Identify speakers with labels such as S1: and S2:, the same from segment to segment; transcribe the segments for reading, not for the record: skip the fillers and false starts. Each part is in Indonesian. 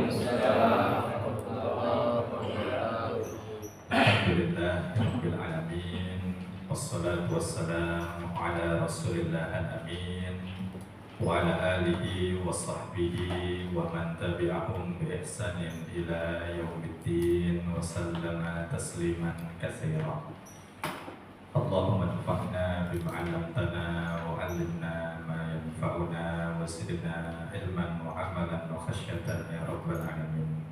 S1: Alhamdulillahirabbil alamin. Wassalatu wassalamu ala Rasulillah al-amin wa ala alihi wa sahbihi wa man tabi'ahum bi ihsanin ila yaumiddin wa sallama tasliman katsiran. Allahumma anfa'na bima 'allamtana wa 'allimna ma yanfa'una wa zidna ilman wa 'amalan wa khasyatan ya rabbal alamin.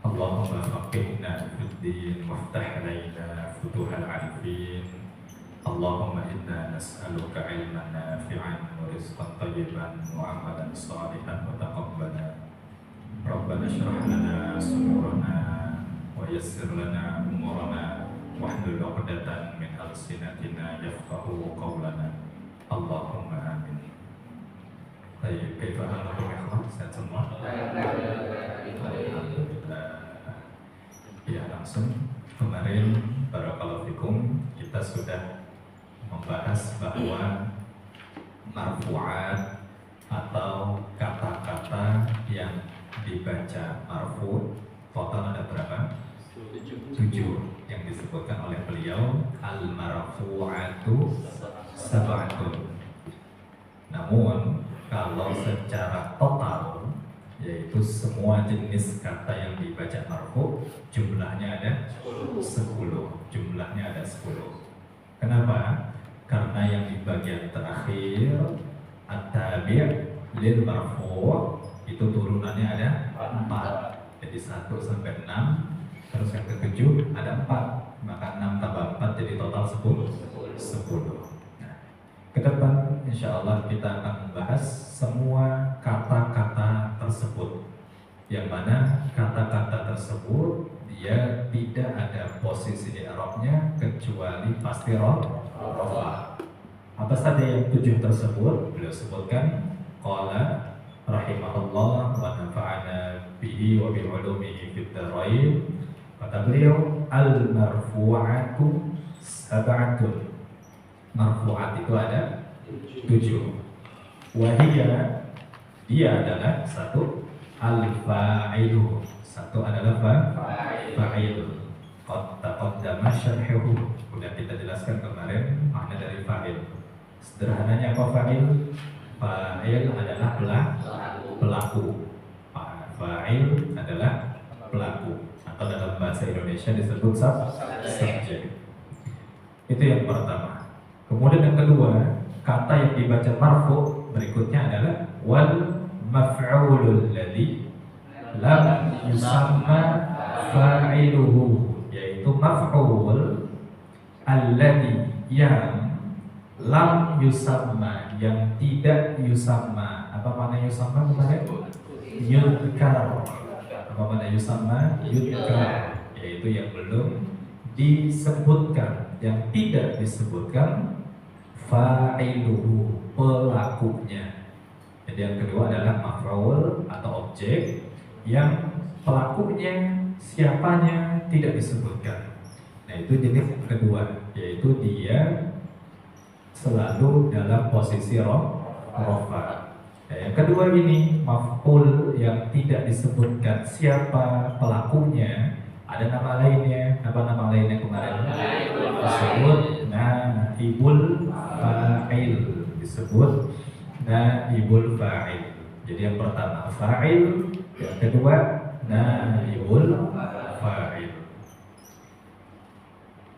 S1: Allahumma faqihna fid din waftah 'alaina futuhal 'arifin. Allahumma inna nas'aluka 'ilman nafi'an wa rizqan thayyiban wa 'amalan shalihan wa taqabbalan. Rabbana shrah lana sudurana wa yassir lana umurana wahlul 'uqdatan min alsinatina yafqahu qawlana. Allahumma amin. Baik, kaifa halukum ikhwan? Sehat semua? Ya, langsung kemarin barakallahu fikum kita sudah membahas bahwa marfu'at atau kata-kata yang dibaca marfu' total ada berapa? 7 yang disebutkan oleh beliau al-marfu'atu sab'atun. Namun kalau secara total yaitu semua jenis kata yang dibaca marfu jumlahnya ada 10. Jumlahnya ada 10. Kenapa? Karena yang di bagian terakhir at-tabi' lil marfu' itu turunannya ada 4. Jadi 1 sampai 6. Terus yang ke-7 ada 4. Maka 6 tambah 4 jadi total 10. Ke depan insya Allah kita akan membahas semua kata-kata tersebut, yang mana kata-kata tersebut dia tidak ada posisi di i'rabnya kecuali pasti rafa. Apa saja yang 7 tersebut beliau sebutkan. Qala rahimahullah wa nafa'ana bihi wa bi ulumihi fid dharain. Kata beliau al-marfu'atu sab'atun. Marfu'at itu ada 7. Wahiyya dia adalah 1 al-fa'ilu. 1 adalah fa'il. Qad taqaddama syarhuhu. Sudah kita jelaskan kemarin makna dari fa'il. Sederhananya apa fa'il? Fa'il adalah pelaku. Fa'il adalah pelaku. Atau dalam bahasa Indonesia disebut subjek. Itu yang pertama. Kemudian yang kedua, kata yang dibaca marfu berikutnya adalah wal maf'ulul ladzi lam yusamma fa'iluhu, yaitu maf'ul alladzi yang lam yusamma, yang tidak yusamma. Apa makna yusamma kemarin? Yudkar. Apa makna yusamma? Yudkar, yaitu yang belum disebutkan, yang tidak disebutkan fa'iluhu, pelakunya. Jadi yang kedua adalah maf'ul atau objek yang pelakunya, siapanya tidak disebutkan. Nah itu jenis yang kedua, yaitu dia selalu dalam posisi rafa. Nah, yang kedua ini maf'ul yang tidak disebutkan siapa pelakunya. Ada nama lainnya. Apa nama lainnya kemarin? Disebut naibul fa'il. Disebut naibul fa'il. Jadi yang pertama fa'il, yang kedua naibul fa'il.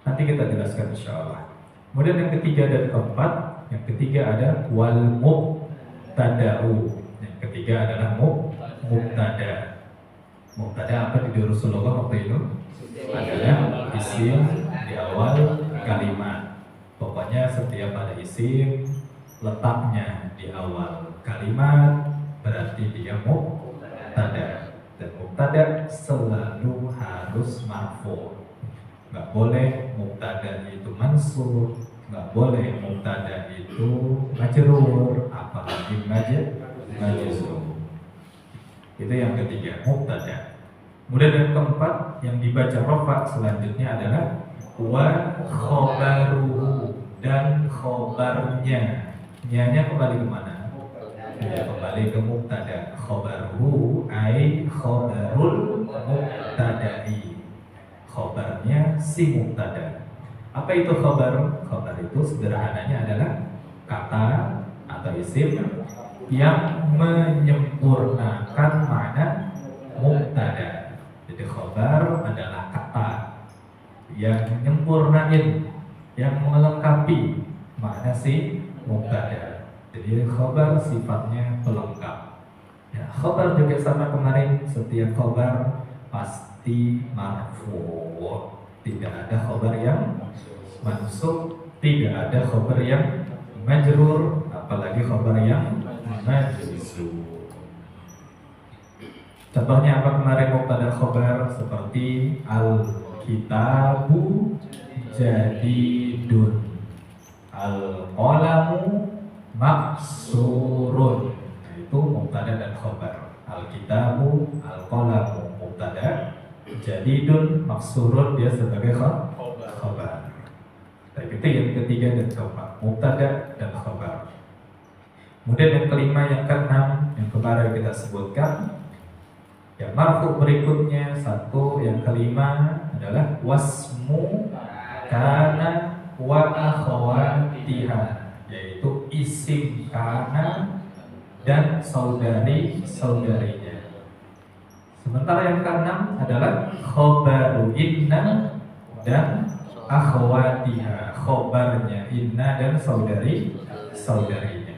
S1: Nanti kita jelaskan insyaallah. Kemudian yang ketiga dan keempat. Yang ketiga ada wal mubtada'u. Yang ketiga adalah mubtada'. Mubtada apa di Rasulullah waktu itu? Adalah isim di awal kalimat. Pokoknya setiap ada isim, letaknya di awal kalimat berarti dia mubtada. Dan mubtada selalu harus marfu. Nggak boleh mubtada itu mansub, nggak boleh mubtada itu majrur, apalagi majzum. Itu yang ketiga, mubtada. Kemudian yang keempat yang dibaca rafa selanjutnya adalah wa khobaruhu, dan khobarnya. Nyanya kembali kemana? Ya, kembali ke mubtada. Khobaruhu ai khobarul mubtada'i. Khobarnya si mubtada. Apa itu khobar? Khobar itu sederhananya adalah kata atau isim yang menyempurnakan makna mubtada. Jadi khobar adalah kata yang menyempurnakan, yang melengkapi makna si mubtada. Jadi khobar sifatnya pelengkap. Ya, khobar juga sama kemarin, setiap khobar pasti marfu. Tidak ada khobar yang mansub, tidak ada khobar yang majrur, apalagi khobar yang majzum. Contohnya apa kemarin mubtada khobar? Seperti al-kitabu jadidun, al-qalamu maksurun. Nah, itu mubtada dan khobar. Al-kitabu, al-qalamu mubtada, jadidun maksurun dia sebagai khobar. Tapi itu yang ketiga dan keempat, mubtada dan khobar. Kemudian yang kelima, yang keenam, yang kemarin kita sebutkan. Yang marfu berikutnya satu, yang kelima adalah wasmu kana wa akhawatiha, yaitu isim kana dan saudari-saudarinya. Sementara yang keenam adalah khobaru inna dan akhawatiha, khobarnya inna dan saudari-saudarinya.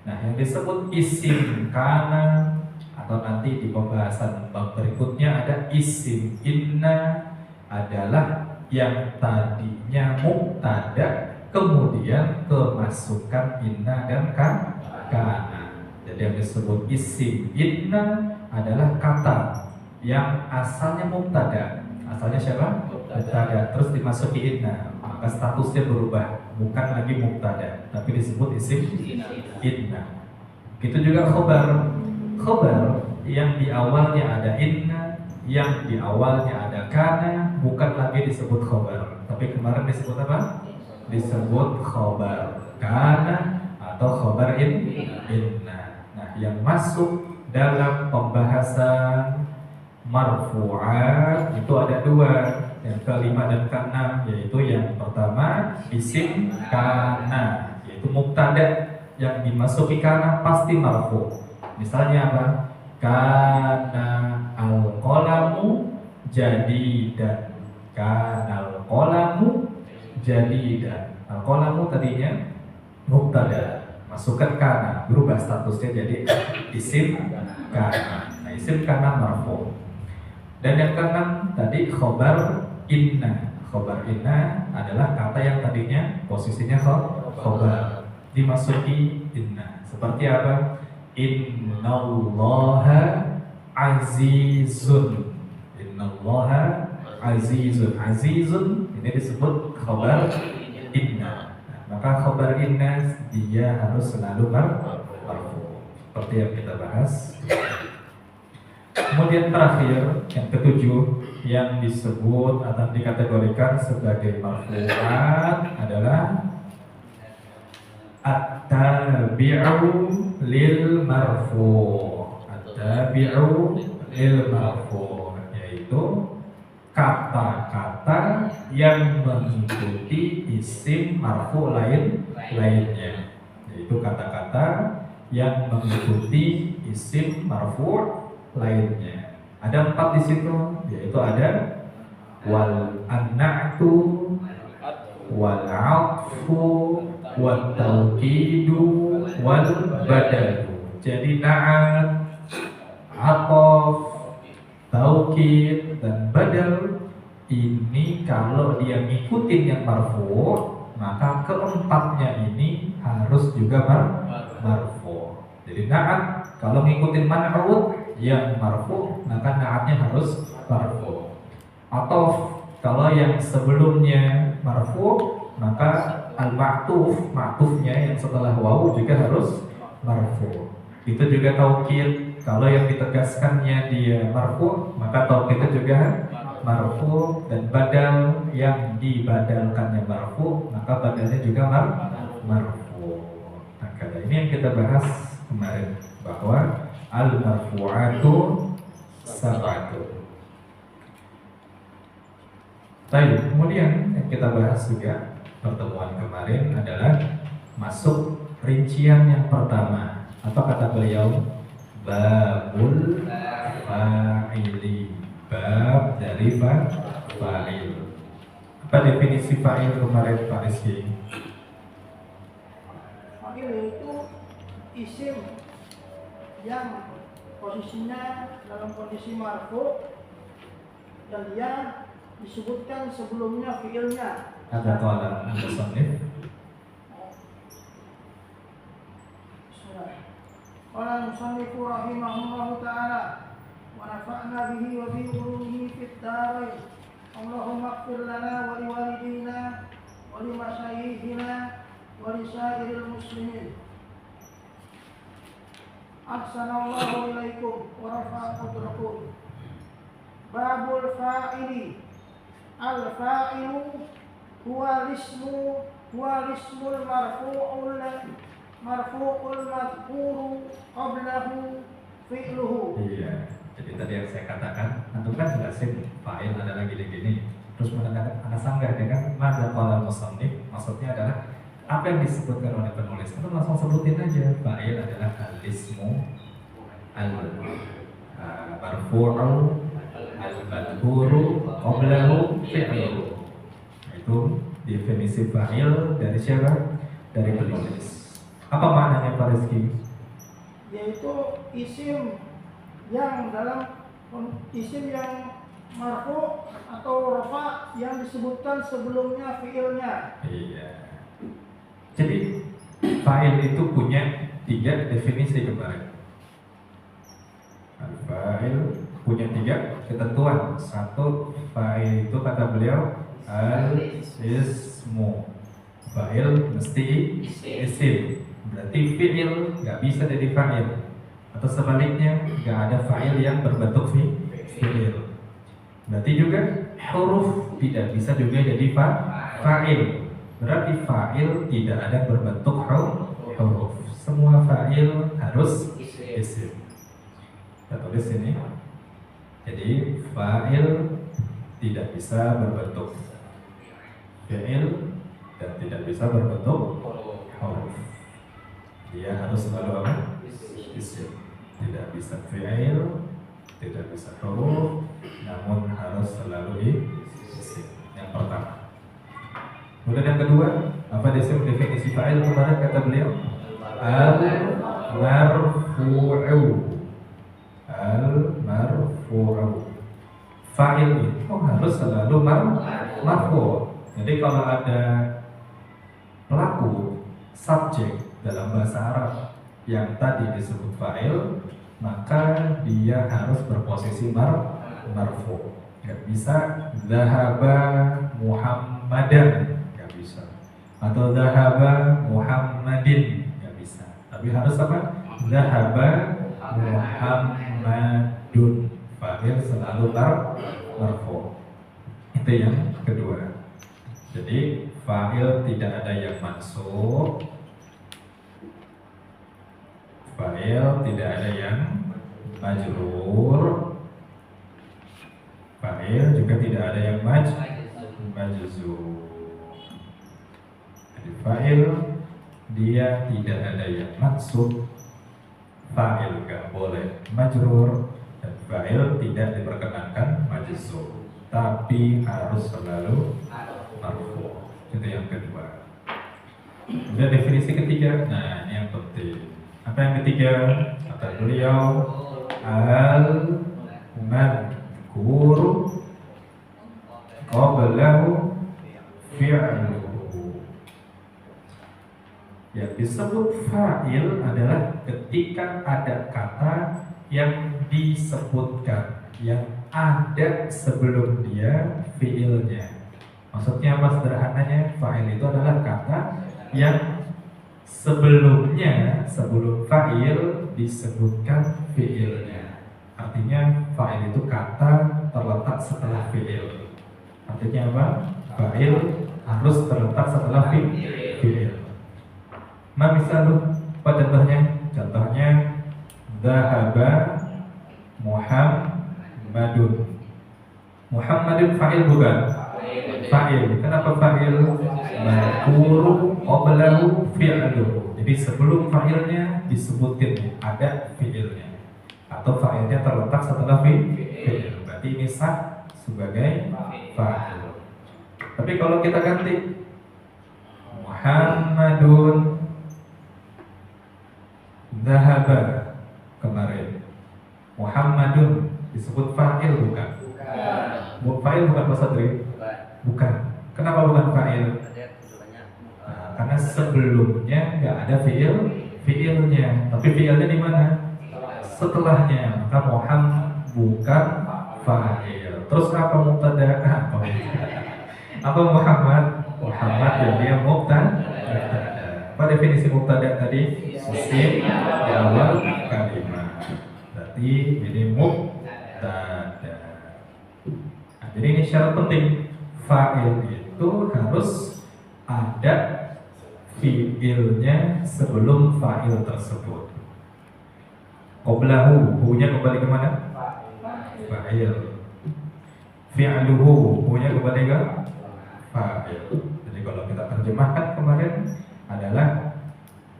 S1: Nah, yang disebut isim kana atau nanti di pembahasan bab berikutnya ada isim inna adalah yang tadinya mubtada kemudian kemasukan inna dan kana. Jadi yang disebut isim inna adalah kata yang asalnya mubtada. Asalnya siapa? Mubtada, terus dimasuki inna, maka statusnya berubah, bukan lagi mubtada tapi disebut isim inna. Itu juga khobar. Khobar yang di awalnya ada inna, yang di awalnya ada kana, bukan lagi disebut khobar, tapi kemarin disebut apa? Disebut khobar kana atau khobar inna. Nah, yang masuk dalam pembahasan marfu'at itu ada dua, yang kelima dan keenam, yaitu yang pertama isim kana, yaitu mubtada yang dimasuki kana pasti marfu'. Misalnya apa? Kana al-qalamu jadidan. Kana al-qalamu jadidan. Al-qalamu tadinya mubtada, masukkan kana, berubah statusnya jadi isim kana. Nah, isim kana marfu. Dan yang keenam tadi khobar inna. Khobar inna adalah kata yang tadinya posisinya khobar dimasuki inna. Seperti apa? Innallaha azizun. Innallaha azizun. Azizun ini disebut khobar inna. Nah, maka khobar inna dia harus selalu marfu, seperti yang kita bahas. Kemudian terakhir, yang ketujuh, yang disebut atau dikategorikan sebagai marfu'at adalah at-tabi'u lil marfu'. At-tabi'u lil marfu', yaitu kata-kata yang mengikuti isim marfu' lainnya. Yaitu kata-kata yang mengikuti isim marfu' lainnya. Ada 4 di situ, yaitu ada wal anna'tu, wal 'atfu, wal taukidu, wal badalu. Jadi na'at, atof, taukid, dan badal ini kalau dia ngikutin yang marfu', maka keempatnya ini harus juga marfu'. Jadi na'at kalau ngikutin man'ut yang marfu', maka na'atnya harus marfu'. Atof kalau yang sebelumnya marfu', maka al-ma'tuf, ma'tufnya yang setelah wawu juga harus marfu'. Itu juga taukid, kalau yang ditegaskannya dia marfu', maka taukidnya juga marfu'. Dan badal yang dibadalkannya marfu', maka badalnya juga marfu'. Nah, ini yang kita bahas kemarin bahwa al-marfu'atu sab'atu. Baik, kemudian yang kita bahas juga pertemuan kemarin adalah masuk rincian yang pertama. Apa kata beliau? Babul fa'ili, bab dari fa'il. Apa definisi fa'il kemarin Pak Rizky?
S2: Fa'il itu isim yang posisinya dalam kondisi marfu dan dia disebutkan sebelumnya fi'ilnya.
S1: Ada qala al-musannif.
S2: Qala al-musannif rahimahullahu ta'ala wa nafa'na bihi wa bi ulumihi fid dharain. Allahumma ighfir lana wa liwalidina wa limasyayikhina wa lisairil muslimin. Ahsanallahu ilaikum wa rafa'a qadrakum. Babul fa'ili. Al-fa'ilu huwa lismul marfu'ul madhkuru qablahu fi'luhu.
S1: Iya, jadi tadi yang saya katakan, antum kan jelasin fa'il adalah gini-gini, terus menandakan anak sanggah dengan madza qala musannif, maksudnya adalah apa yang disebutkan oleh penulis. Antum langsung sebutin aja, fa'il adalah al-ismu al-marfu'u al-madhkuru qablahu fi'luhu. Itu definisi fa'il dari siapa? Dari penulis. Apa maknanya Pak Rizky?
S2: Yaitu isim yang marfu atau rafa yang disebutkan sebelumnya fi'ilnya.
S1: Iya. Jadi fa'il itu punya 3 definisi kemarin. Al-fa'il punya 3 ketentuan. 1, fa'il itu kata beliau al-ismu. Fa'il mesti isim. Berarti fi'il nggak bisa jadi fa'il. Atau sebaliknya nggak ada fa'il yang berbentuk fi'il. Berarti juga huruf tidak bisa juga jadi fa'il. Berarti fa'il tidak ada berbentuk huruf. Semua fa'il harus isim. Kita tulis ini. Jadi fa'il tidak bisa berbentuk fi'il dan tidak bisa berbentuk huruf. Dia harus selalu apa? Isim. Tidak bisa fi'il, tidak bisa huruf, namun harus selalu isim. Yang pertama. Kemudian yang kedua, apa definisi fa'il kemarin kata beliau? Al-marfu'u. Al-marfu'u. Fa'il itu harus selalu marfu'. Jadi kalau ada pelaku, subjek dalam bahasa Arab yang tadi disebut fa'il, maka dia harus berposisi marfu'. Gak bisa dhahaba Muhammadan, gak bisa. Atau dhahaba Muhammadin, gak bisa. Tapi harus apa? Dhahaba Muhammadun. Fa'il selalu marfu'. Itu yang kedua. Jadi fa'il tidak ada yang mansub, fa'il tidak ada yang majrur, fa'il juga tidak ada yang majzum. Jadi fa'il dia tidak ada yang mansub, fa'il gak boleh majrur, dan fa'il tidak diperkenankan majzum, tapi harus selalu marfu'. Itu yang kedua. Kemudian definisi ketiga, nah ini yang penting. Apa yang ketiga? Kata beliau al-madhkuru qablahu fi'luhu. Yang disebut fa'il adalah ketika ada kata yang disebutkan, yang ada sebelum dia fi'ilnya. Maksudnya apa sederhananya? Fa'il itu adalah kata yang sebelumnya, sebelum fa'il disebutkan fi'ilnya. Artinya fa'il itu kata terletak setelah fi'il. Artinya apa? Fa'il harus terletak setelah fi'il. Ma misalnya, apa contohnya? Contohnya Dhahaba Muhammadun. Muhammadun fa'il bukan? Fa'il. Kenapa fa'il? Madhkuru qablahu fi'luhu. Jadi sebelum fa'ilnya disebutkan ada fi'ilnya, atau fa'ilnya terletak setelah fi'il. Berarti ini sah sebagai fa'il. Tapi kalau kita ganti Muhammadun Dhahaba kemarin, Muhammadun disebut fa'il bukan? Fa'il bukan Pak Sadri? Bukan. Kenapa bukan fa'il? Nah, karena sebelumnya nggak ada fi'ilnya, tapi fi'ilnya di mana? Setelahnya. Maka Muhammad bukan fa'il. Terus apa mubtada? Apa Muhammad? Muhammad ya dia mubtada. Apa definisi mubtada tadi? Isim di awal kalimat. Berarti ini mubtada. Nah, jadi ini syarat penting. Fa'il itu harus ada fi'ilnya sebelum fa'il tersebut. Qoblahu, hu-nya kembali ke mana? Fa'il. Fi'luhu, hu-nya kembali ke fa'il. Jadi kalau kita terjemahkan kemarin adalah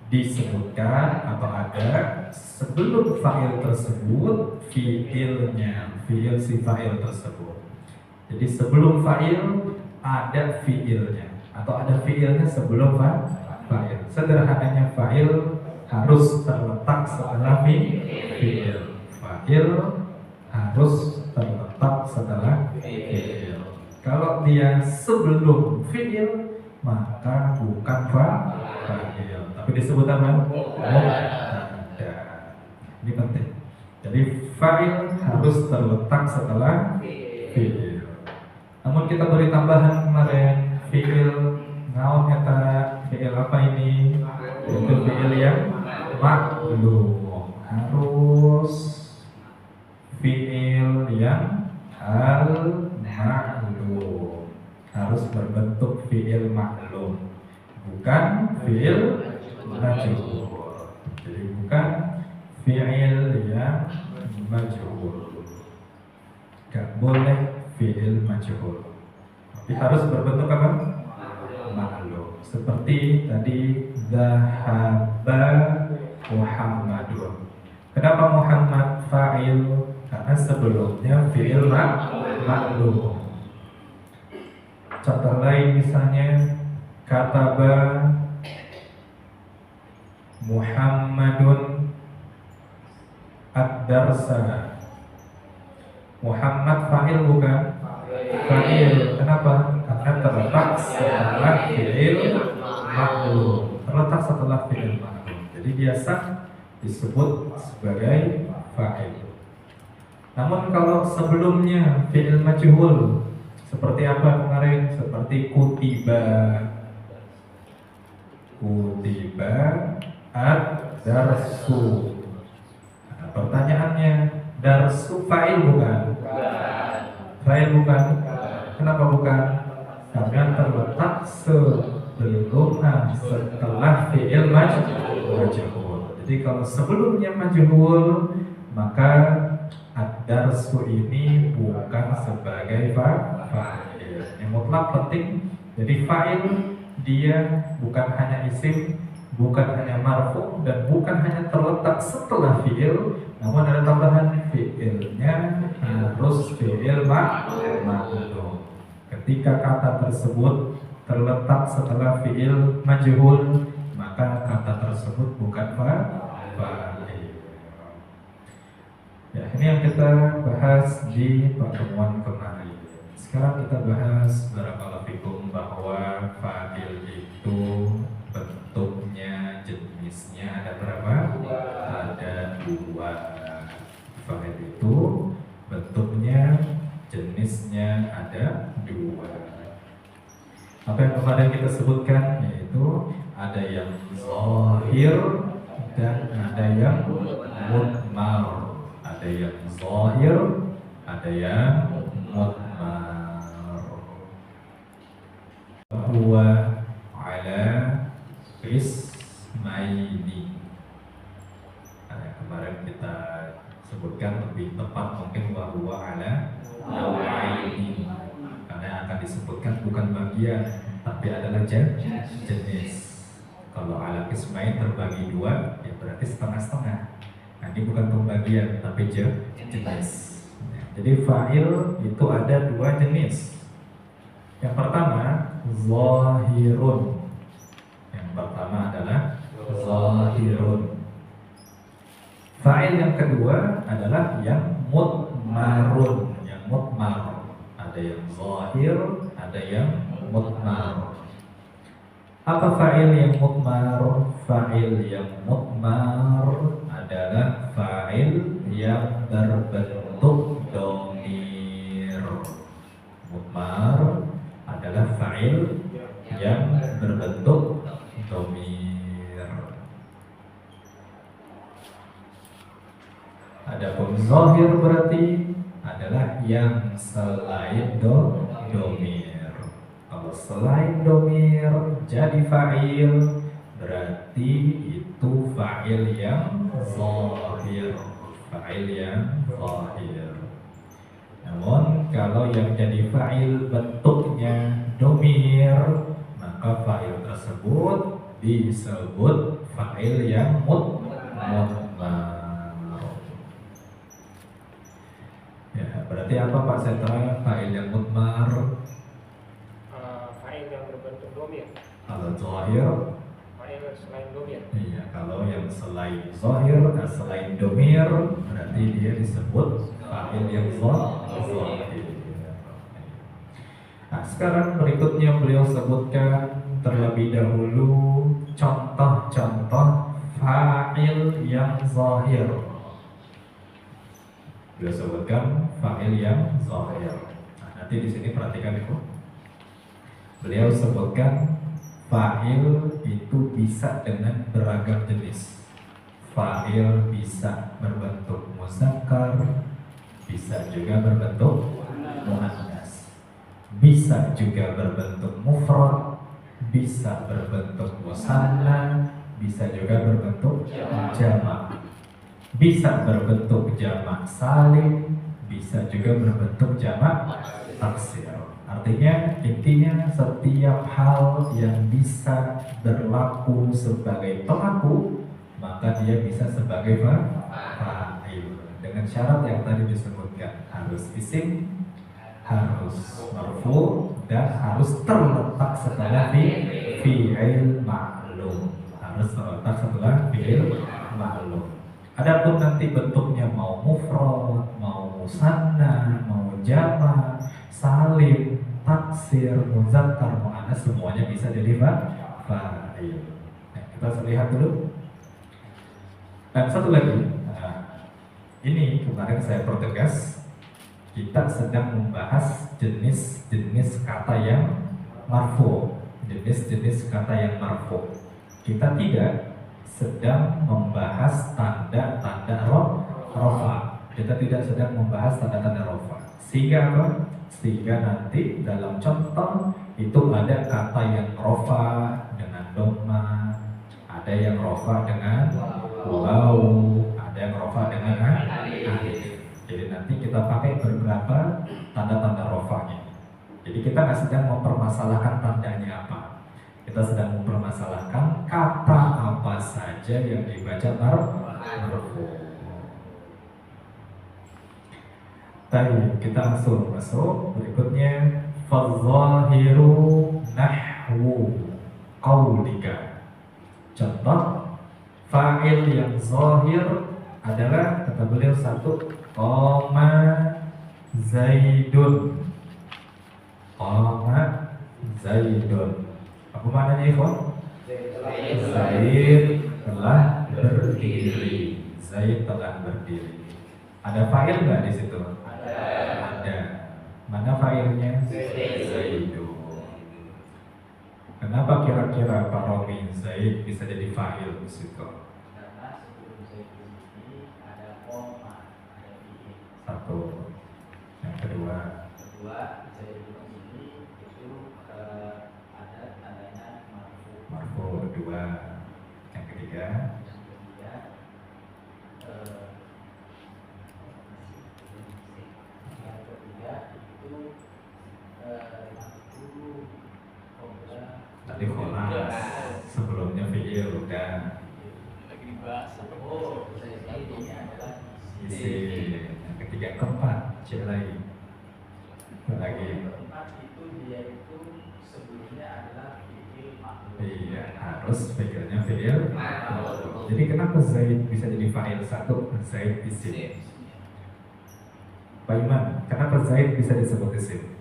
S1: disebutkan atau ada sebelum fa'il tersebut fi'ilnya, fi'il si fa'il tersebut. Jadi sebelum fa'il ada fi'ilnya, atau ada fi'ilnya sebelum fa'il. Sederhananya fa'il harus terletak setelah fi'il. Fa'il harus terletak setelah fi'il. Kalau dia sebelum fi'il maka bukan fa'il, tapi disebut apa? Mubtada. Ini penting. Jadi fa'il harus terletak setelah fi'il. Namun kita beri tambahan kemarin fi'il naon eta, fi'il apa ini? Itu fi'il yang maklum. Harus fi'il yang al-maklum. Harus berbentuk fi'il maklum, bukan fi'il majhul. Jadi bukan fi'il yang majhul. Gak boleh fi'il majhul, tapi harus berbentuk apa? Maklum. Seperti tadi dhahaba Muhammadun. Kenapa Muhammad fa'il? Karena sebelumnya fi'il maklum. Contoh lain misalnya kataba Muhammadun ad-darsa. Muhammad fa'il bukan? Fa'il. Kenapa? Karena terletak setelah fi'il maklum. Terletak setelah fi'il maklum. Jadi biasa disebut sebagai fa'il. Namun kalau sebelumnya fi'il majhul, seperti apa kemarin? Seperti kutiba. Kutiba ad-darsu. Nah, pertanyaannya, darsu fa'il bukan? Fa'il bukan? Kenapa bukan? Karena terletak sebelum setelah fi'il majhul. Jadi kalau sebelumnya majhul, maka ad-darsu ini bukan sebagai fa'il. Yang mutlak penting. Jadi fa'il dia bukan hanya isim, bukan hanya marfu, dan bukan hanya terletak setelah fi'il, namun ada tambahan fi'ilnya harus fi'il maklum. Ketika kata tersebut terletak setelah fi'il majhul, maka kata tersebut bukan fa'il. Ya, ini yang kita bahas di pertemuan kemarin. Sekarang kita bahas barakallahu fikum bahwa fa'il itu bentuknya, jenisnya ada berapa? Ada 2. Fa'il itu bentuknya, jenisnya ada 2. Apa yang kemarin kita sebutkan, yaitu ada yang zahir dan ada yang mudmar. Ada yang zahir, ada yang mudmar. Huwa ala ismaini. Nah, kemarin kita atau mungkin wa huwa ala nawaini, karena akan disebutkan bukan bagian tapi adalah jenis. Kalau ala qismain terbagi dua, ya berarti setengah-setengah. Nah, ini bukan pembagian tapi jenis. Jadi fa'il itu ada dua jenis. Yang pertama zahirun. Yang pertama adalah zahirun. Fa'il yang kedua adalah yang mudmarun. Yang mudmar, ada yang zahir, ada yang mudmar. Apa fa'il yang mudmar? Fa'il yang mudmar adalah fa'il yang berbentuk dhamir. Mudmar adalah fa'il yang berbentuk dhamir. Adapun zahir berarti adalah yang selain dhamir. Kalau selain dhamir jadi fa'il, berarti itu fa'il yang zahir. Fa'il yang zahir. Namun kalau yang jadi fa'il bentuknya dhamir, maka fa'il tersebut disebut fa'il yang mudmar. Ya, berarti apa Pak Setra fa'il yang mudmar?
S3: Fa'il yang berbentuk dhamir.
S1: Kalau zahir,
S3: Fa'il selain dhamir.
S1: iya, kalau yang selain zahir, selain dhamir, berarti dia disebut fa'il yang zahir. Nah, sekarang berikutnya beliau sebutkan terlebih dahulu contoh-contoh fa'il yang zahir. Beliau sebutkan fa'il yang zahir. Nah, nanti di sini perhatikan itu. Beliau sebutkan fa'il itu bisa dengan beragam jenis. Fa'il bisa berbentuk muzakkar, bisa juga berbentuk muannas, bisa juga berbentuk mufrad, bisa berbentuk musanna, bisa juga berbentuk jamak. Bisa berbentuk jamak salim, bisa juga berbentuk jamak taksir. Artinya intinya setiap hal yang bisa berlaku sebagai pelaku, maka dia bisa sebagai fa'il. Dengan syarat yang tadi disebutkan, harus isim, harus marfu, dan harus terletak setelah fi'il ma'lum. Harus terletak setelah fi'il ma'lum. Adapun nanti bentuknya mau mufrad, mau musanna, mau jamak, salim, taksir, muzakkar, muannas, semuanya bisa jadi fa'il. Nah, kita lihat dulu. Dan satu lagi, ini kemarin saya pertegas, kita sedang membahas jenis-jenis kata yang marfu, jenis-jenis kata yang marfu. Kita tidak sedang membahas tanda-tanda rofa. Kita tidak sedang membahas tanda-tanda rofa. Sehingga apa? Sehingga nanti dalam contoh itu ada kata yang rofa dengan dhamma, ada yang rofa dengan waw, ada yang rofa dengan alif. Jadi nanti kita pakai beberapa tanda-tanda rofanya. Jadi kita nggak sedang mempermasalahkan tandanya apa. Kita sedang mempermasalahkan kata apa saja yang dibaca marfu. Baik, kita langsung masuk berikutnya. Fadzahiru nahwu qaulika. Contoh fa'il yang zahir adalah, kata beliau, satu, qama zaidun. Qama zaidun. Apa maknanya ikhwan? Zaid telah berdiri. Zaid telah berdiri. Ada fa'il nggak di situ? Ada. Mana fa'ilnya? Zaidun. Kenapa kira-kira Pak Romi Zaid bisa jadi fa'il di situ?
S4: Karena sebelum Zaidun ini ada koma, ada fi'il.
S1: Satu. Yang kedua,
S4: Zaidun ini itu ada tandanya marfu.
S1: marfu. Dua. Yang ketiga, Alif kholas. Sebelumnya fi'il udah.
S5: Lagi dibahas.
S4: Oh, Zaid ini adalah
S1: Isim. Yang ketiga keempat, cek lagi. Lagi.
S4: keempat itu dia itu sebelumnya adalah fi'il ma'lum.
S1: Iya, harus fi'ilnya fi'il. Jadi kenapa Zaid bisa jadi fa'il satu? Zaid isim. Pak Iman, kenapa Zaid bisa disebut isim?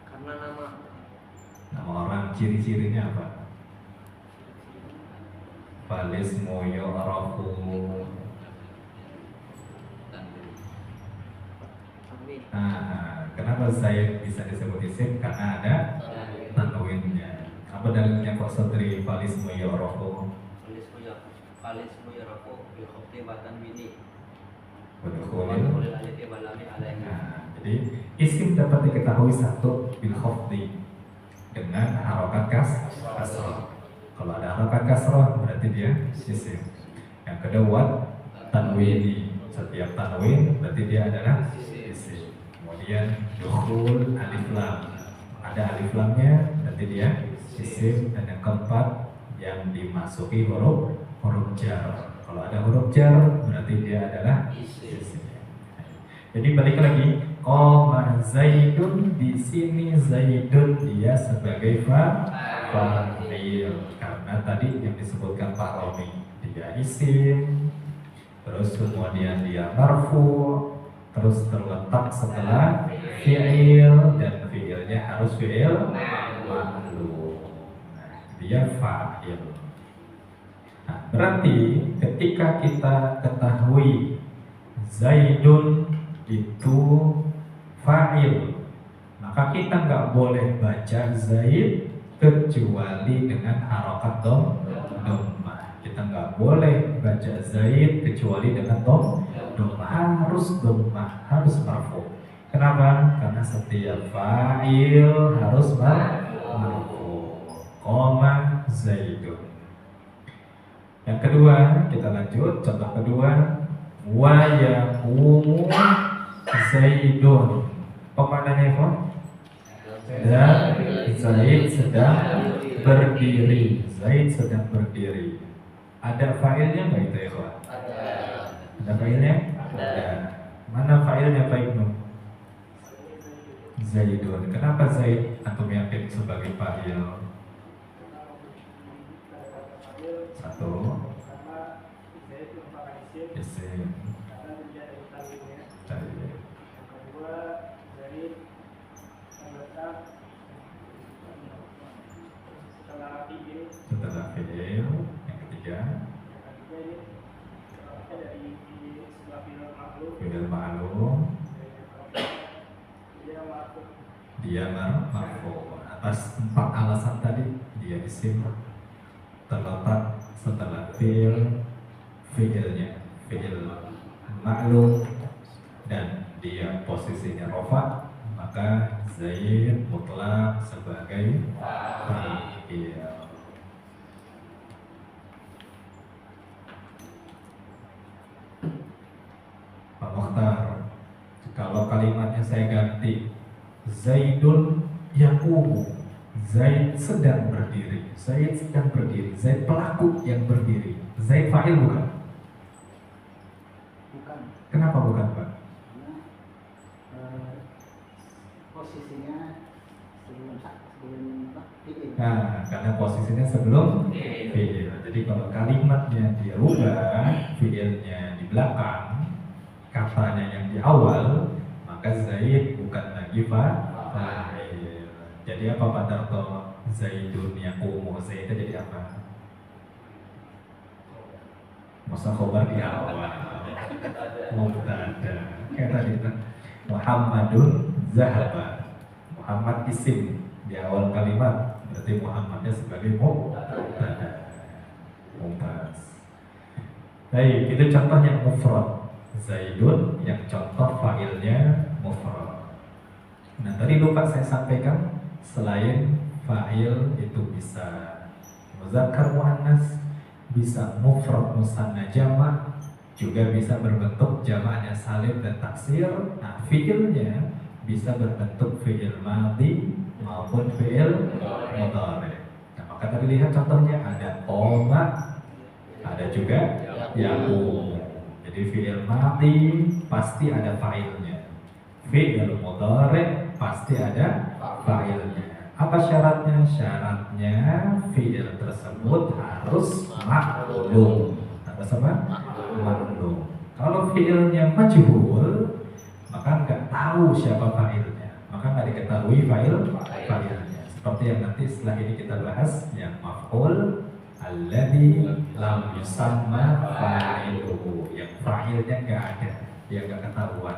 S3: Karena nama
S1: Nama orang, ciri-cirinya apa? Falismu yu'rafu.
S3: Amin.
S1: Kenapa Zaid bisa disebut isim? Karena ada tanwinnya. Apa dalilnya kok Sodri falismu yu'rafu?
S5: Falismu yarafu bil khufdi wa tanwini wa
S1: Wadkhulil.
S5: dukhulil alifi wal lam alaihi.
S1: Jadi isim dapat diketahui satu bil khafdi dengan harokat kasrah. Kalau ada harokat kasrah berarti dia isim. Yang kedua tanwini. Setiap tanwin berarti dia adalah isim. Kemudian dukhul alif lam. Ada alif lamnya berarti dia isim. Dan yang keempat yang dimasuki huruf jar. Kalau ada huruf jar berarti dia adalah isim. Jadi balik lagi, qoma Zaidun, di sini Zaidun dia sebagai fa'il karena tadi yang disebutkan Pak Romi dia isim, terus kemudian dia marfu, terus terletak setelah fi'il dan fi'ilnya harus fi'il ma'lum. Dia fa'il. Nah, berarti ketika kita ketahui Zaidun itu fa'il, maka kita nggak boleh baca Zaid kecuali dengan harokat dhammah. Kita nggak boleh baca Zaid kecuali dengan dhammah, harus dhammah, harus marfu. Kenapa? Karena setiap fa'il harus marfu. Qoma Zaidun. Yang kedua, kita lanjut. Contoh kedua, wa yaqumu Zaidun. Apa maknanya Ikhwan? Dan Zaid sedang berdiri. Zaid sedang berdiri. Ada fa'ilnya nggak itu Ikhwan? Ada fa'ilnya? Ada. Mana fa'ilnya Pak Ibnu? Zaidun. Kenapa Zaid antum yakin sebagai fa'il? Satu, isim. Setelah fi'il, yang ketiga fi'il ma'lum, dia marfu. Atas 4 alasan tadi dia isim, terletak setelah fi'ilnya fi'il ma'lum, dan dia posisinya rofa, maka Zaid mutlak sebagai fa'il. Pak Mukhtar, kalau kalimatnya saya ganti Zaidun yaqumu, Zaid sedang berdiri, Zaid sedang berdiri, Zaid pelaku yang berdiri. Zaid fa'il bukan?
S2: Bukan.
S1: Kenapa bukan Pak?
S2: Posisinya sebelum fi'il.
S1: Nah, karena posisinya sebelum fi'il. Jadi kalau kalimatnya dirubah, fi'ilnya di belakang, katanya yang di awal, maka Zaid bukan lagi fa'il. Jadi apa Pak Darto? Zaidun yaqumu, Zaid itu jadi apa? Masa khobar di awal, mubtada. Kayak tadi kan Muhammadun zahaba. Muhammad isim di awal kalimat, berarti Muhammadnya sebagai mubtada. Mumtaz. Baik, itu contohnya mufrad. Zaidun yang contoh fa'ilnya mufrad. Nah, tadi lupa saya sampaikan, selain fa'il itu bisa muzakkar muannas, bisa mufrad musanna jamak, juga bisa berbentuk jamaknya salim dan taksir. Nah, fi'ilnya bisa berbentuk fi'il madhi, maupun fi'il mudhari. Nah, maka tadi lihat contohnya ada qoma, ada juga yaqumu. Jadi fi'il madhi pasti ada fa'ilnya. Fi'il mudhari pasti ada fa'ilnya. Apa syaratnya? Syaratnya fi'il tersebut harus ma'lum. Harus apa? Ma'lum. Kalau fi'ilnya majhul, maka nggak tahu siapa fa'ilnya, maka nggak diketahui fa'ilnya. Seperti yang nanti setelah ini kita bahas, yang maf'ul alladhi lam yusamma fa'iluhu, yang fa'ilnya nggak ada, yang nggak ketahuan.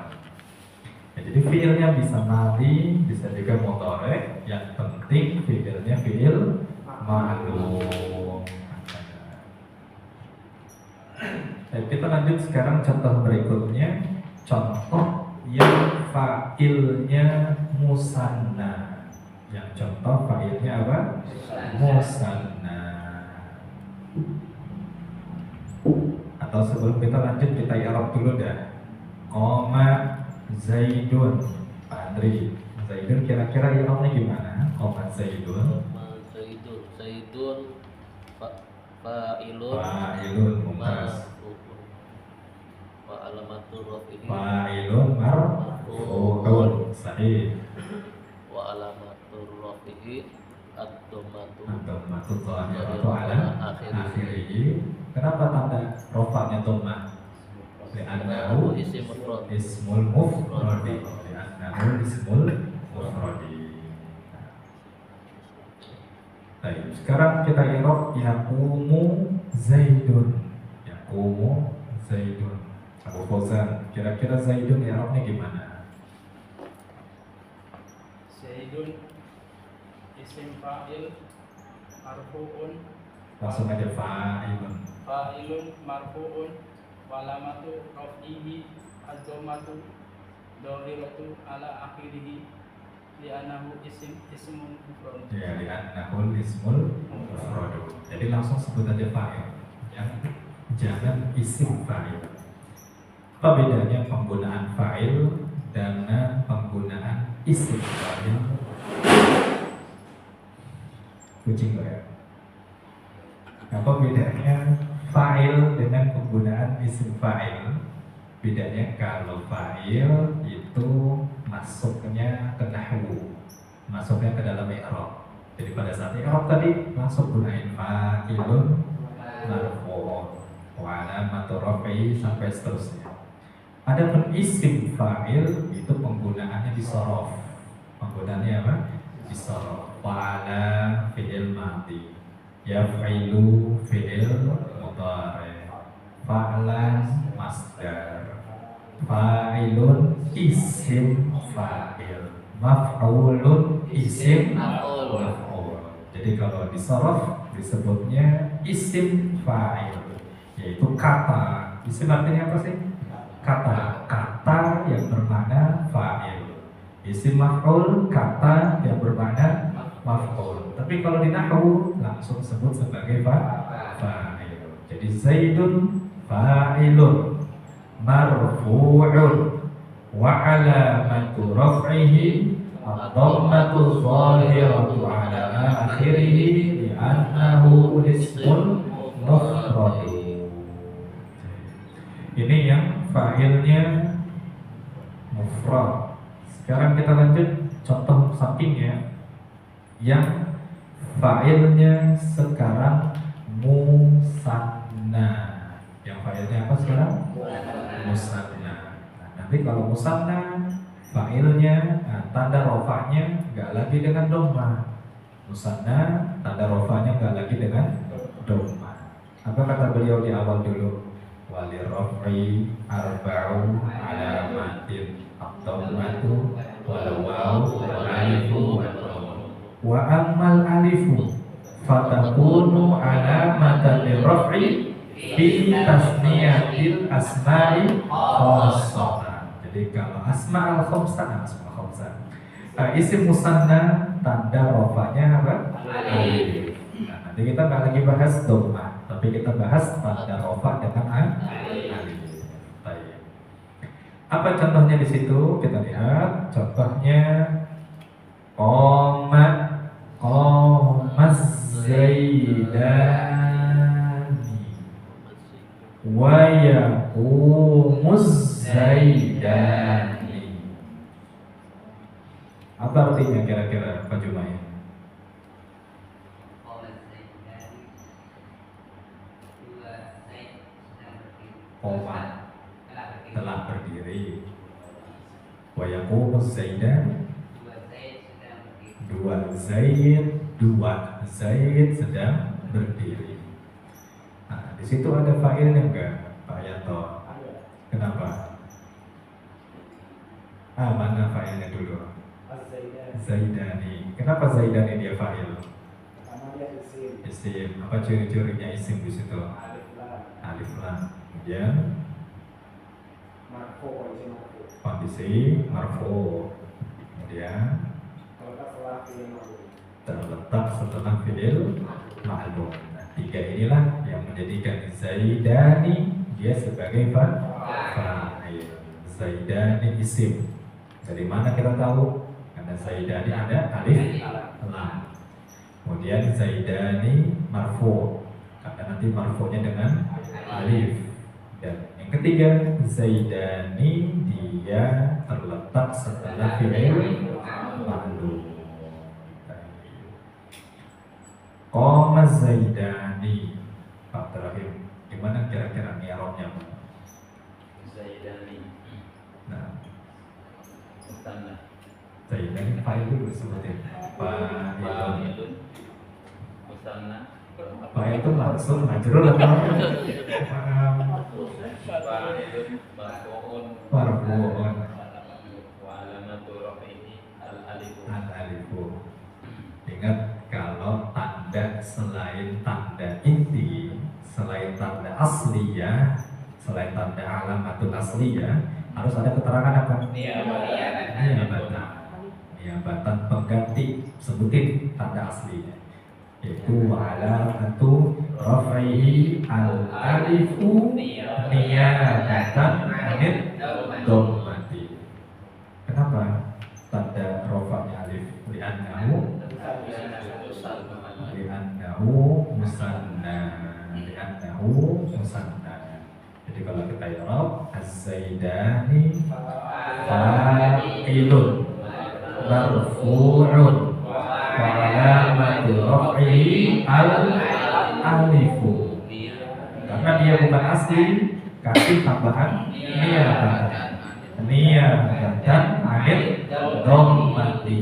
S1: Ya, jadi fi'ilnya bisa madhi, bisa juga mudhari, yang penting fi'ilnya fi'il ma'lum. Kita lanjut sekarang contoh berikutnya, contoh yang fa'ilnya musanna. Yang contoh fa'ilnya apa? Musanna. Atau sebelum kita lanjut, kita i'rab dulu dah. Qoma Zaidun. Pak Andri, Zaidun kira-kira i'rabnya gimana? Qoma Zaidun.
S6: Zaidun fa'ilun
S1: Mumtaz.
S6: wa alamatul rafi'i
S1: Fa'ilun marfu'un. Sahih.
S6: wa alamatul rafi'i ad-dhammatu
S1: Ad-dhammatu dhahiratu ala akhirih. Kenapa tanda rofanya dhammah? Li'annahu ismul mufradi. Li'annahu ismul mufradi. Baik, sekarang kita i'rab yaqumu Zaidun. Yaqumu Zaidun. Abu Fauzan, kira-kira Zaidun i'rabnya gimana?
S7: Zaidun isim fa'il marfu'un,
S1: Langsung aja fa'ilun.
S7: marfu'un, walamatu raf'ihi ad-dhammatu dhahiratu ala akhirih li'annahu ismun mufrad.
S1: Ya, li'annahu ismul mufrad. Jadi langsung sebut aja fa'il. Jangan isim fa'il. Apa bedanya penggunaan fa'il dengan penggunaan isim fa'il? Kucing gak ya? Apa bedanya fa'il dengan penggunaan isim fa'il? Bedanya kalau fa'il itu masuknya ke nahwu, masuknya ke dalam i'rab. Jadi pada saat i'rab tadi langsung gunain fa'ilun marfu'un wa alamatu raf'i sampai seterusnya. Adapun isim fa'il itu penggunaannya di sorof. Penggunaannya apa? Di sorof. Fa'ala fi'il madhi, yaf'ilu fi'il mudhari, fa'lan masdar, fa'ilun isim fa'il, maf'ulun isim maf'ul. Jadi kalau di sorof disebutnya isim fa'il, yaitu kata. Isim artinya apa sih? Kata yang bermakna fa'il. Isim maf'ul, kata yang bermakna maf'ul. Tapi kalau di nahwu langsung sebut sebagai fa'il. Jadi Zaidun fa'ilun marfu'un wa alamatu raf'ihi ad-dhammatu dhahiratu ala akhirih li'annahu ismun mufrad. Ini yang fa'ilnya mufrad. Sekarang kita lanjut contoh sampingnya yang fa'ilnya sekarang musanna. Yang fa'ilnya apa sekarang? Musanna. Nah, nanti kalau musanna fa'ilnya tanda rofanya nggak lagi dengan dhammah. Musanna tanda rofanya nggak lagi dengan dhammah. Apa kata beliau di awal dulu? Walirraf'i arba'u alamatin ad-dhammatu wal wawu wal alifu wa ammal alifu fatakunu alamatan lirraf'i fi tasniyatil asma'i khassah. Jadi kalau asma'ul khamsah, isim musanna tanda rafanya apa? Alif. Nah, nanti kita nggak lagi bahas dhammah, tapi kita bahas tanda rafa dengan alif. Baik. Apa contohnya di situ? Kita lihat contohnya Qomas zaidani wa yaqumuz zaidani. Apa artinya kira-kira Pak Jumain? Qoma telah berdiri. Wa yaqumuz zaidani, dua Zaid sedang berdiri. Nah, di situ ada fa'ilnya enggak, Pak Yanto? Kenapa? Mana fa'ilnya dulu? Zaidani. Kenapa Zaidani dia fa'il?
S4: Karena dia isim.
S1: Isim. Apa ciri-cirinya isim di situ? Alif lam. Kemudian
S4: Marfu, isim marfu.
S1: kondisi marfu. Kemudian terletak setelah fi'il ma'lum. Nah, tiga inilah yang menjadikan Zaidani dia sebagai fa'il. Zaidani isim. Dari mana kita tahu? Karena Zaidani ada alif lam. Kemudian Zaidani marfu, karena nanti marfunya dengan alif. Dan yang ketiga, Zaidani dia terletak setelah fi'il ma'lum. Qoma Zaidani. Pak Terakhir, gimana kira-kira mi'rabnya?
S5: Zaidani.
S1: Nah,
S5: Musanna.
S1: Zaidani fa'il dulu sebutin.
S5: Fa'ilun. Musanna.
S1: Fa'il itu langsung majrur atau
S5: Fa'ilun marfu'un.
S1: marfu'un
S5: Wa alamatu rafihi al-alifu.
S1: al-alifu. Ingat, kalau tanda selain tanda inti, selain tanda asliyah, selain tanda alamatul asliyah, harus ada keterangan apa? Niabatan pengganti. Sebutin tanda aslinya, yaitu alamatu raf'ihi al-alifu niyabatan anid dhammati. Kenapa tanda rafa'nya alif? Li'annahu musanna. Jadi kalau kita i'rab, Az-Zaidani fa'ilun marfu'un wa alamatu raf'ihi al-alifu. Karena dia bukan asli, kasih tambahan niyabatan anid dhammati.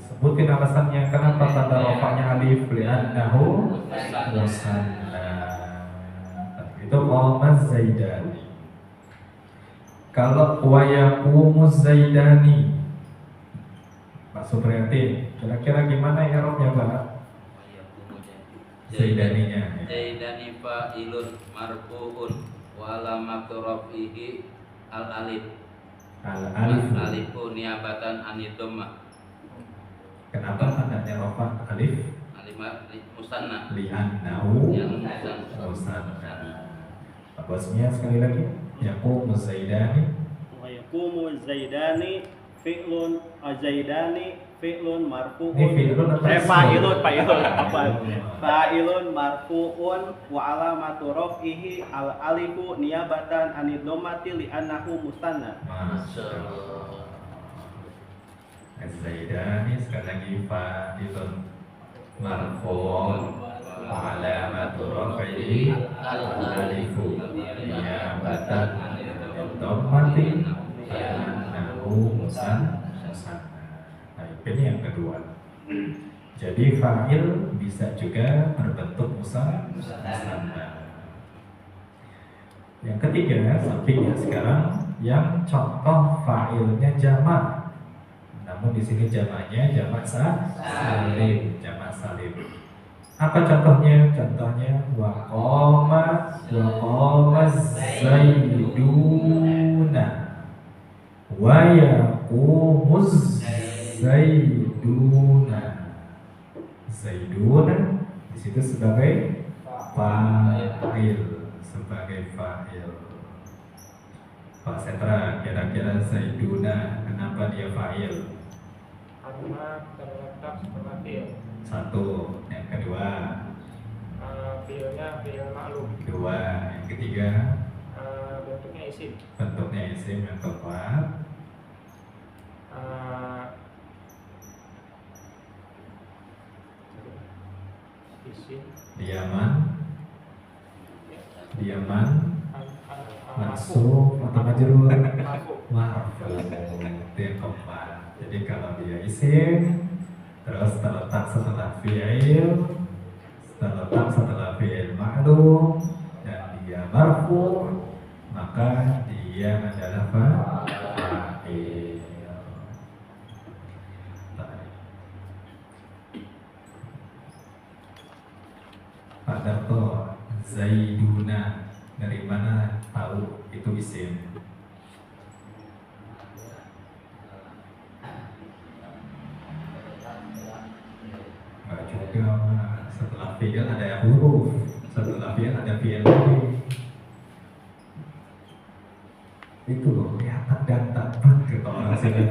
S1: Sebutin alasannya kenapa tanda rafa'nya alif. Li'annahu musanna. Itu qomaz Zaidani. Kalau wa yaqumuz Zaidani, Pak Supriyati, kira-kira gimana i'rabnya, Pak? Zaidaninya.
S5: Zaidani fa'ilun marfu'un wa alamatu rafihi al-alif. Alifu niabatan anid dhammah.
S1: Kenapa tandanya rafa alif?
S5: Musanna.
S1: Li'annahu
S5: Musanna.
S1: Pak Bosnya sekali lagi. Yaqumuz Zaidani.
S8: Wa yaqumu Zaidani fi'lun Zaidani fi'lun marfu'un.
S1: Ini fi'lun atau
S8: Fa'ilun fa'ilun marfu'un wa alamatu raf'ihi al-alifu niyabatan anid dhammati li'annahu musanna.
S1: Masyaallah. Az-Zaidani sekali lagi fa'ilun marfu'un wa alamatu raf'ihi al-alifu niyabatan anid dhammati li'annahu musanna. Ini yang kedua. Jadi fa'il bisa juga berbentuk musanna. Yang ketiga, sampingnya sekarang yang contoh fa'ilnya jamak. Namun di sini jamaknya jamak salim, jamak salim. Apa contohnya? Contohnya wa qoma zaiduna wa yaqumuz Zaiduna. Zaiduna di situ sebagai fa'il, sebagai fa'il. Pak Setra, kira-kira Zaiduna kenapa dia fa'il?
S7: karena terletak setelah fi'il.
S1: Satu. Yang kedua.
S7: Fi'ilnya fi'il ma'lum.
S1: Dua. Yang ketiga.
S7: Bentuknya isim.
S1: Bentuknya isim. Yang keempat.
S7: Isim.
S1: Diaman. Mansub atau majrur. Marfu. Itu yang keempat. Jadi kalau dia isim, terus terletak setelah fi'il, terletak setelah fi'il ma'lum, dan dia marfu, maka dia adalah fa'il. Pak Darto, Zaiduna, dari mana tahu itu isim? Enggak juga, setelah fi'il ada huruf, setelah fi'il ada fi'il lagi. Itu loh, kelihatan dan tabat kata orang sini.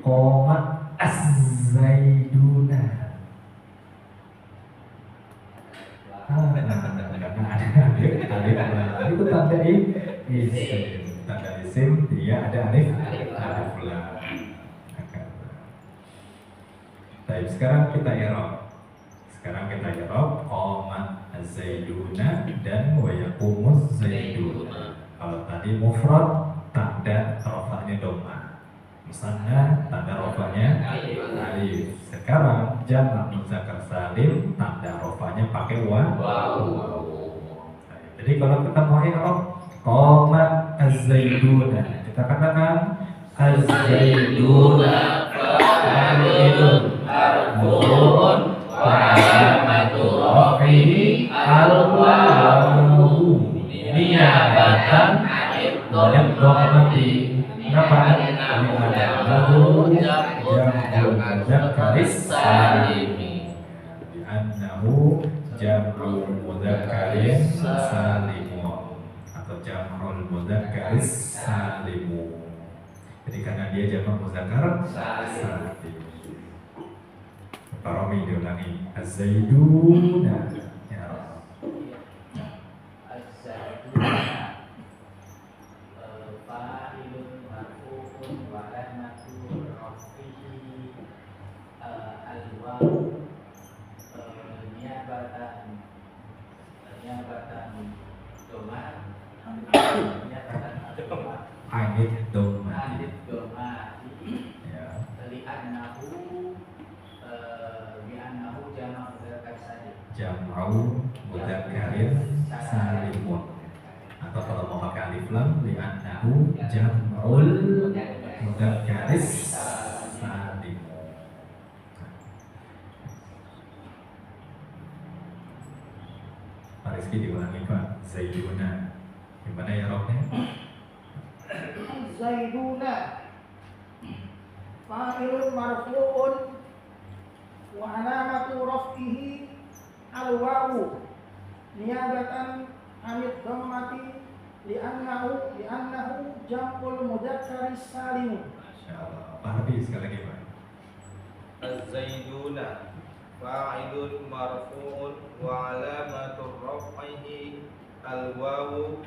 S1: Qomat az-zaiduna. Itu tanda isim. Tanda isim dia ada alif lam. Baik, sekarang kita i'rab. Qomat az-zaiduna dan wa yaqumuz zaiduna. Kalau tadi mufrad tanda rafa'nya dhammah. Musanna tanda rafa'nya alif. Sekarang jamak muzakkar salim tanda rafa'nya pakai waw. Jadi kalau kita mau i'rab qomat az-zaiduna, kita katakan az-zaiduna fa'ilun marfu'un wa 'alamatu rafi'i al-wawu niyabatan 'anil dhammati. Kenapa? Li'annahu jam'ul mudzakkaris salimi. Li'annahu jam'ul mudzakkaris salimu atau jam'ul mudzakkaris salimu. Jadi karena dia jamak muzakkar salim. Pak Romi diulangi. Az-zaiduna. Ya.
S4: Az-zaiduna fa'ilun marfu'un wa 'alamatu rafihi al-wawu niyabatan domah
S1: Anid dhammah.
S4: alif domati
S1: Ya.
S4: li'annahu jama' muzakkar salim.
S1: Jam'u mudzakkarin salimun. Atau kalau mau pakai alif lam li'annahu jam'ul mudzakkaris salim. Pak Rizky diulangi Pak. Zaiduna. Gimana ya robnya?
S2: Zaiduna fa'ilun marfu'un wa 'alamatu raf'ihi al-wawu niyabatan 'anil dhammati li'annahu jam'ul mudzakkaris salim.
S1: Masyaallah. Pak Harbi sekali lagi Pak.
S9: Az-zaiduna fa'ilun marfu'un wa 'alamatu raf'ihi al-wawu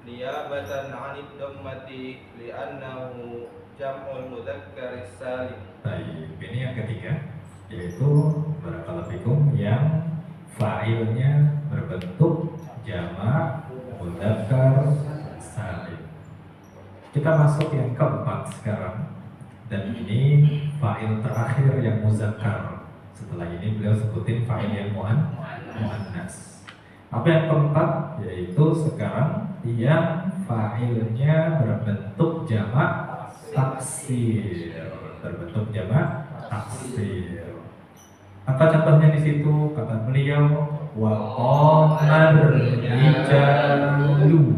S9: niyabatan 'anid dhammati li'annahu jam'ul mudzakkaris salim.
S1: Baik, ini yang ketiga, yaitu barakallahu fikum yang fa'ilnya berbentuk jamak mudzakkar salim. Kita masuk yang keempat sekarang, dan ini fa'il terakhir yang muzakkar. Setelah ini beliau sebutin fa'il yang muannas. Apa yang keempat? Yaitu sekarang yang fa'ilnya berbentuk jamak taksir. Berbentuk jamak taksir. Apa contohnya di situ? Kata beliau, wa qamar rijalu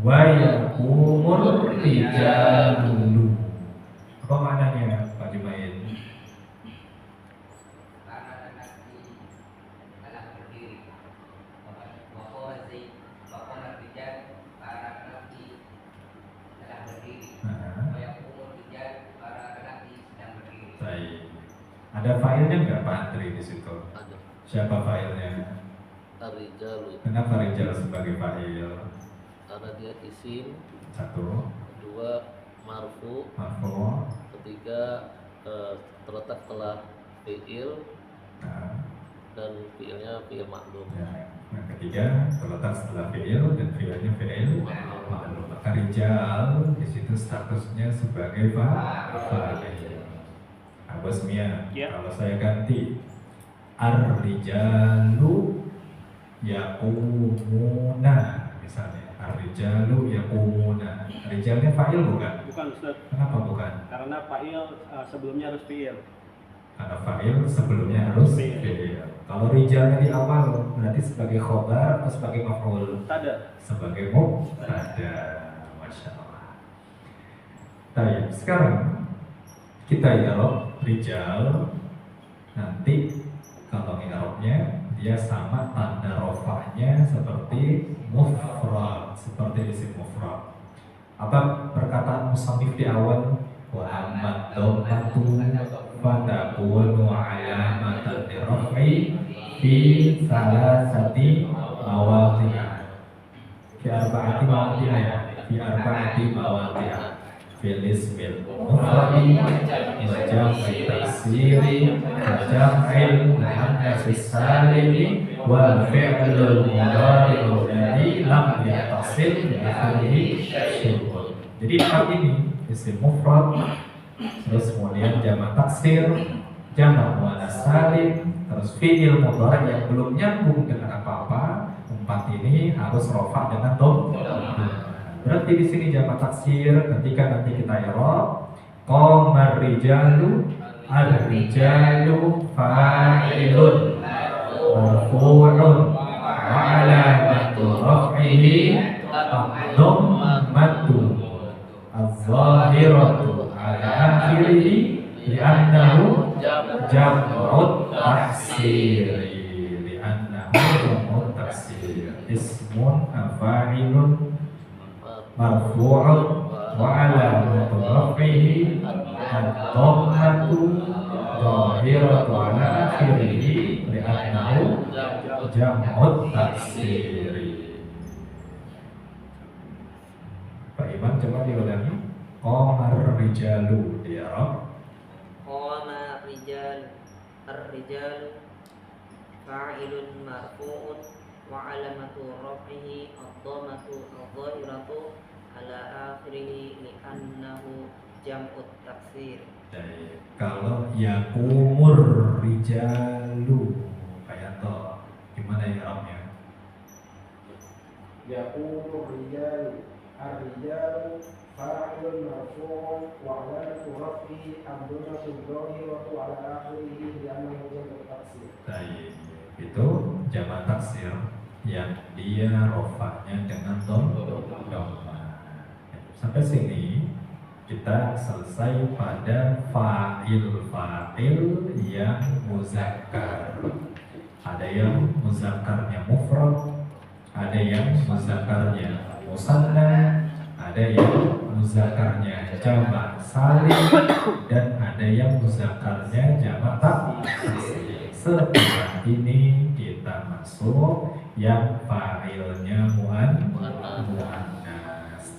S1: wa yaqumur rijalu. Apa maknanya Pak Jumain? Ada fa'ilnya nggak Pak Andri di situ?
S6: Ada.
S1: Siapa fa'ilnya?
S6: Ar-rijalu.
S1: Kenapa rijal sebagai fa'il?
S6: Karena dia isim.
S1: 1.
S6: Kedua marfu.
S1: Marfu.
S6: Ketiga terletak setelah fi'il.
S1: Nah,
S6: Dan fi'ilnya fi'il maklum.
S1: ya. Yang ketiga terletak setelah fi'il dan fi'ilnya fi'il maklum. Maka rijal di situ statusnya sebagai fa'il. Bos Mia,
S8: Ya.
S1: kalau saya ganti ar-rijalu yaqumuna misalnya, ar-rijalu yaqumuna. Rijalnya fa'il bukan?
S8: Bukan Ustaz,
S1: Kenapa bukan?
S8: karena fa'il sebelumnya harus fi'il.
S1: Karena fa'il sebelumnya harus fi'il. Kalau rijalnya di awal berarti sebagai khobar atau sebagai maf'ul?
S8: Tada.
S1: Sebagai mubtada. Masya Allah. Baik, sekarang kita i'rab rijal. Nanti kalau i'rabnya dia sama tanda rofa'nya seperti mufrad, seperti isim mufrad. Apa perkataan musannif di awal? Wa ammat dhammatu fatakunu alamatan diraf'i fi salasati mawadi'ah. Fi arba'ati mawadi'ah ya. Fi arba'ati mawadi'ah. Fil ismil mufradi wa jam'i taksiri wa jam'il muannatsis salimi wal fi'lul mudhari'u alladhi lam yattasil bi akhirih syai'un. Jadi empat ini isim mufrad, terus kemudian jamak taksir, jamak muannas salim, terus fi'il mudhari yang belum nyambung dengan apa-apa. Empat ini harus rofa dengan dhamma. Berarti di sini jamak taksir ketika nanti kita i'rab qamar rijalu ar-rijalu fa'ilun marfu'un wa 'alamatu raf'ihi ad-dhammatu az-zahiratu 'ala akhirih li'annahu jam'ut taksir. Li'annahu jam'ut taksir. Ismun fa'ilun marfu'un wa 'alamatu raf'ihi ad-dhammatu dhahiratu 'ala akhirih li'annahu jam'ut taksir. Pak Iman coba diulangi. Qamar rijalu di i'rab.
S3: Qama rijal. Ar-rijal fa'ilun marfu'un wa 'alamatu raf'ihi ad-dhammatu adh-dhahiratu 'ala akhirih li'annahu jam'ut taksir.
S1: Kalau yakumur rijalu Pak Yanto, gimana i'rabnya?
S2: Yaqulu rijalu ar-rijalu fa'ilun marfu'un wa 'alamatu raf'ihi ad-dhammatu dhahiratu 'ala akhirih li'annahu jam'u taksir.
S1: Baik, itu jamak taksir yang dia rofaknya dengan dhamma. Sampai sini kita selesai pada fa'il yang muzakkar. Ada yang muzakkarnya mufrad, ada yang muzakkarnya musanna, ada yang muzakkarnya jamak salim, dan ada yang muzakkarnya jamak taksir. Setelah ini kita masuk yang fa'ilnya muannas.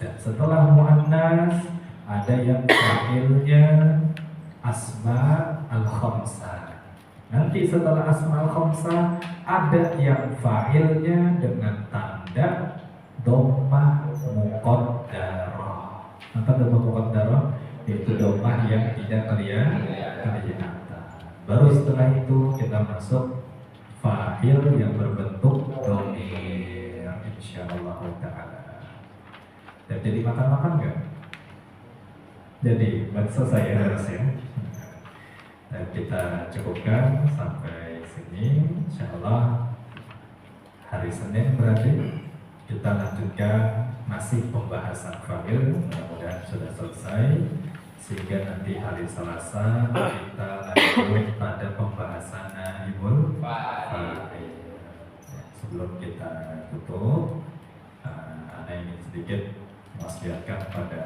S1: Dan setelah muannas ada yang fa'ilnya asma al-khamsah. Nanti setelah asma al-khamsah ada yang fa'ilnya dengan tanda dhammah muqaddarah. Apa dhammah muqaddarah? Yaitu dhammah yang tidak kelihatan. Baru setelah itu kita masuk fa'il yang berbentuk dhamir, insyaallah ta'ala. Dan jadi makan-makan nggak? Jadi selesai ya harusnya. Dan kita cukupkan sampai sini. Insyaallah hari Senin berarti kita lanjutkan masih pembahasan fa'il. Mudah-mudahan sudah selesai, sehingga nanti hari Selasa kita lanjut pada pembahasan naibul fa'il. Sebelum kita tutup, Anda ingin sedikit mewasiatkan pada